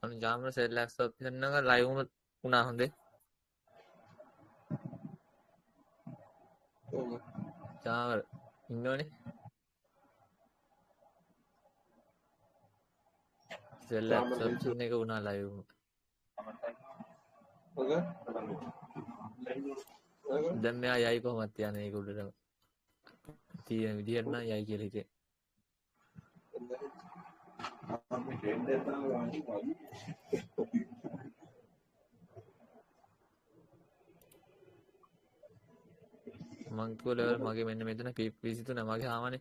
අන්න ජාමර සෙල් ඇක්ස් ඔප්ෂන් එක ලයිව් වුණා හොඳේ. ජාමර ඉන්නෝනේ. සෙල් ඇබ්සර්ප්ෂන් එක වුණා ලයිව්. Okay. දැන් මෙයා යයි කොහොමද යන්නේ ඒක උඩට තියෙන විදියට නම් යයි කියලා හිතේ. මං කිව්ව ලෙවල් මගේ මෙන්න මෙතන පිප් 23 මගේ සාමාන්‍ය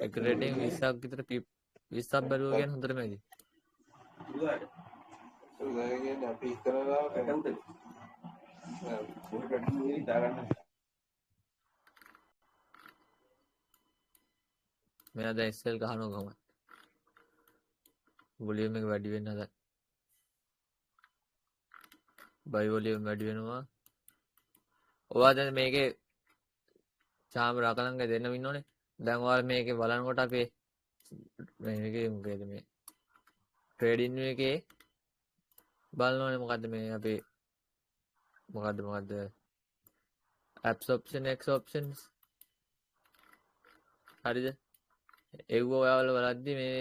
එක රේටින් 20ක් විතර පිප් 20ක් බැලුවා කියන්නේ හොඳටම ඇති. අපි ඉතරලා මෙයා දැන් SL ගහනවා ගම. වොලියුම් එක වැඩි වෙන්න හදා. බයි වොලියුම් වැඩි වෙනවා. ඔයා දැන් මේකේ චාම රකලංග දෙන්නම ඉන්නෝනේ. දැන් ඔයාලා මේකේ බලනකොට අපේ මේකේ මොකේද මේ ට්‍රේඩින් එකේ බලනෝනේ මොකද්ද මේ අපේ මොකද්ද apps option x options හරිද? ඒව ඔයාලා බලද්දි මේ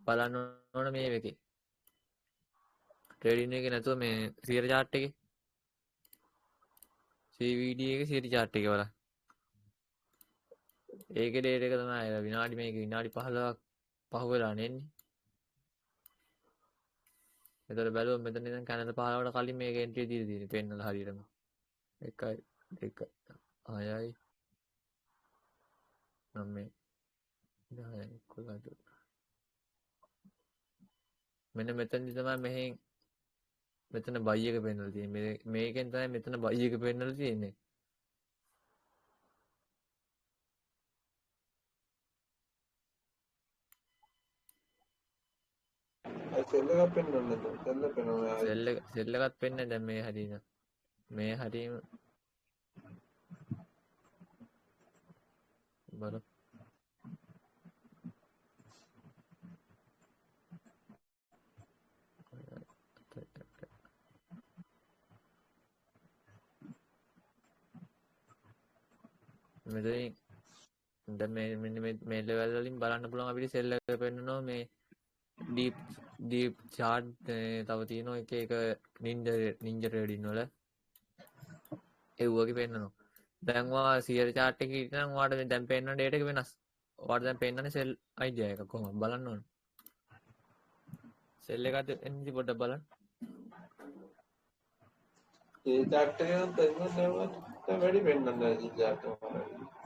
බලන්න ඕන මේ එකේ ට්‍රේඩින් එකේ නැතුව මේ සියර chart එකේ CVD එකේ සියර chart එකේ බලන්න. ඒකේ ඩේටා එක තමයි විනාඩි මේක විනාඩි 15ක් පහු වෙලා නෙන්නේ. එතකොට බැලුවොත් මෙතන ඉඳන් කැනල 15කට කලින් මේක එන්ට්‍රි දීලා තියෙන්නේ පෙන්නලා හරියටම. 1 2 6යි 9 10යි 11 මෙන්න මෙතනදි තමයි මෙතන බයි එක පෙන්නලා තියෙන්නේ. මේකෙන් තමයි මෙතන බයි එක පෙන්නලා තියෙන්නේ. සෙල් එකත් පෙන්නේ දැන් මේ හරියන. මේ හරියම බලන්න. මෙතනින් දැන් මේ ලෙවල් වලින් බලන්න පුළුවන් අපිට සෙල් එක පෙන්නනවා මේ ඩීප් chart තව තියෙනවා එක ninja trading වල ඒ වගේ පෙන්නනවා. දැන් ඔයා සියර chart එකේ ඉතින් ඔයාලට දැන් පෙන්නන data එක වෙනස්. ඔයාලට දැන් පෙන්නන්නේ සෙල් idea එක කොහොමද බලන්න ඕනේ. සෙල් එකත් එන්නේ පොඩ්ඩක් බලන්න. ඒ chart එක නම් තේරුම් ගන්න වැඩි වෙන්නන්නේ chart එක.